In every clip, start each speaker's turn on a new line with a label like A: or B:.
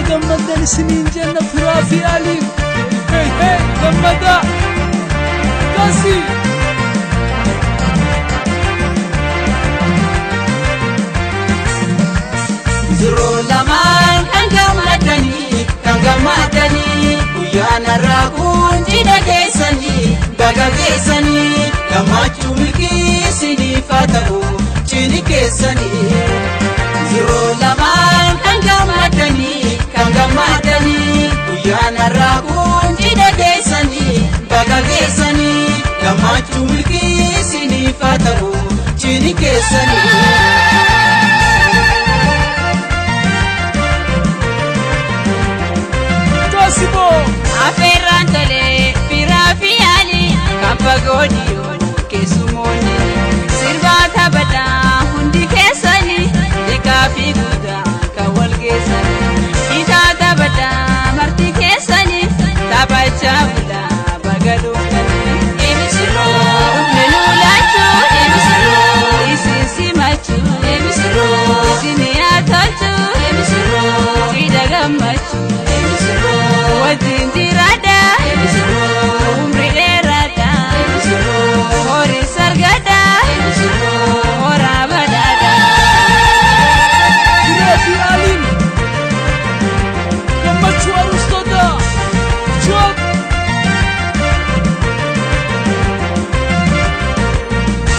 A: جمدا سنين جنة فرافي عليك جمدا كاسي
B: زرو لمان كنغمدني ويانا راكون جدا كيساني بغا كيساني كماتشو ملكي سيني فاتبو جيني كيساني زرو لمان كنغمدني ويانا راكون جدا كيساني بغا كيساني كماتشو ملكي سيني فاتبو جيني كيساني
C: Aferrantole firafi ali kampagodio kesumoni sirbata bada hundi kesani dikafi guda kawalgesani itata bada marti kesani tabacha buda bagadokani emisiro menulachu emisiro isisimachu emisiro isiniatachu emisiro idagamachu Wajindirada, umriderada, hori sargada, horabadada.
A: Rafi Alim, kamachu arustoda, chop.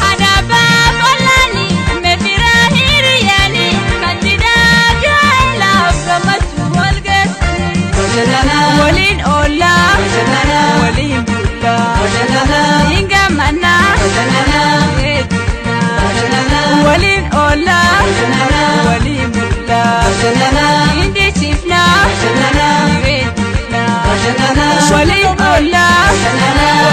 C: Adaba balani, mefirahiri yani, kandida gaila, kamachu walgesani. Walin ola, walin bulla, inga mana, walin ola, walin bulla, indi chifna, walin ola, walin bulla.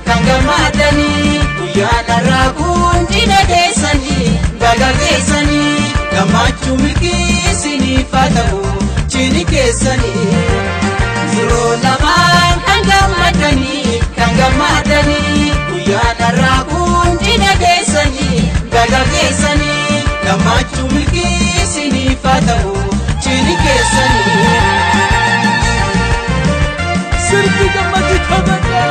B: Kanggamadani uyana rakun jina desani baga kesani kamachu milki sini fatahu chini kesani zero laman kanggamadani uyana rakun jina desani baga kesani kamachu milki sini fatahu chini kesani
A: Sirpi gamadi thabada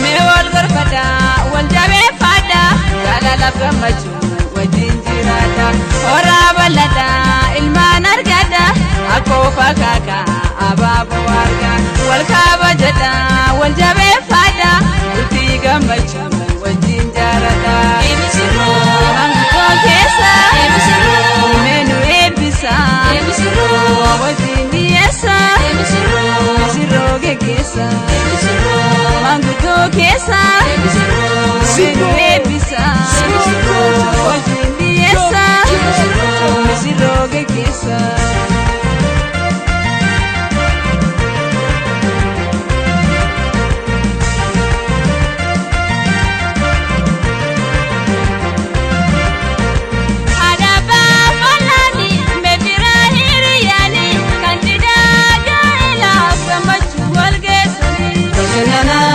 C: Mewal garfada wal jabe fada gala lafamachu wajinjirata ora balada ilman argada akofa kaka ababu warga wal kabajada wal jabe fada uti gamachu wajinjarata emisiro hango kesa emisiro menu ebisa emisiro wajindiesa emisiro siroge kesa emisiro mangudo kesa sinu ebisa wajindiesa siroge kesa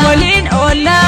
C: Walin ola,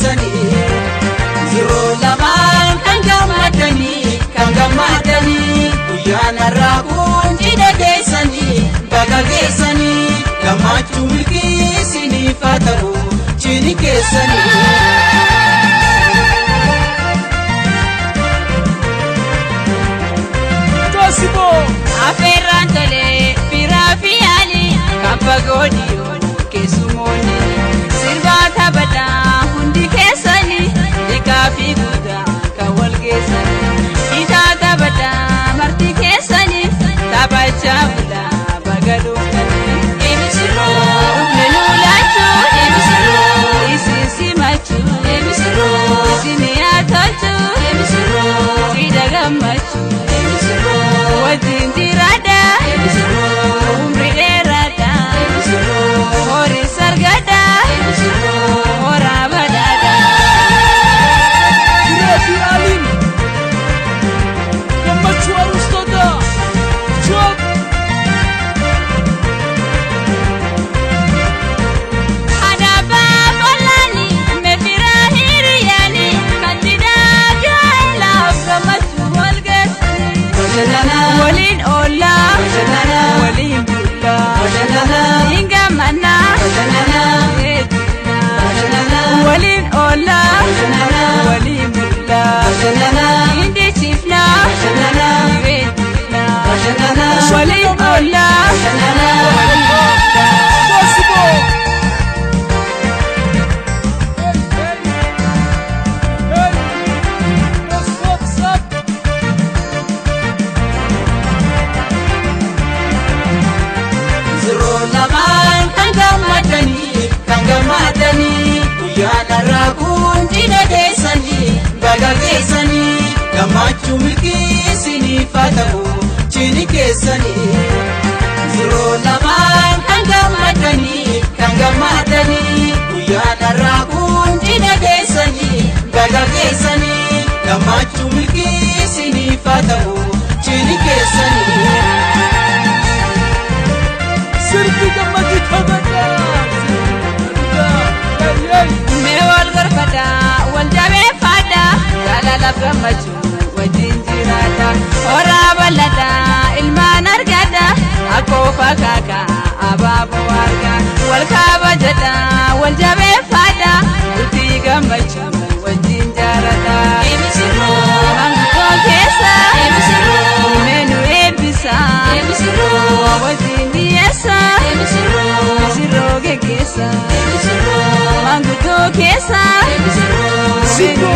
B: keessanii yeroo lamaan kan gammadanii guyyaan har'aa kun cidha keessanii baga geessanii gammachuu milkii isiniif haa ta'u cidhi keessanii.
C: Aferraan tolee firaa fi yaali kan fagoo dhiyoo keessumoonni sirbaa taphataa hundi keessanii dhiqaa fi guddaa kan wal geessanii dhiitaa taphataa marti keessanii taphachaa bulaa baga dhuftanii eebisirroo dhufnenuu laachuu eebisirroo isin simachuu eebisirroo isin yaa tolchuu eebisirroo cidha gammachuu eebisirroo wajjin dirada umri dheerada horii sargada horaa badhaadha.
A: Firaafi Aliin gammachuu arustootaa joog.
C: Adaabaa qolaani meefiraa hiriyaani kan cidhaa gaa'elaaf gammachuu wal geessanii waliin oolaa waliin bulaa hin gammannaa waliin oolaa waliin bulaa hin dhichifnaa waliin oolaa.
B: Yeroo lamaan kan gammadanii guyyaan har'aa kun cidha keessanii baga geessanii gammachuu milkii isiniif haa ta'u cidhi keessanii. Yeroo lamaan kan gammadanii guyyaan har'aa kun cidha keessanii baga geessanii gammachuu milkii isiniif haa ta'u cidhi keessanii.
A: Sirbi gammachuu taphataa.
C: Mee wal gorfataa wal jabeeffataa jaalalaaf gammachuu wajjin jiraata horaa bal'ataa ilmaan argata akkoofa kaakaa abaaboo argaa wal kabajataa wal jabeeffataa bultii gammachuu wajjin jaarata mangudoo keessa meenu eebbisa wajjin dhiyeessa misirroo geggeessa mangudoo keessa meenu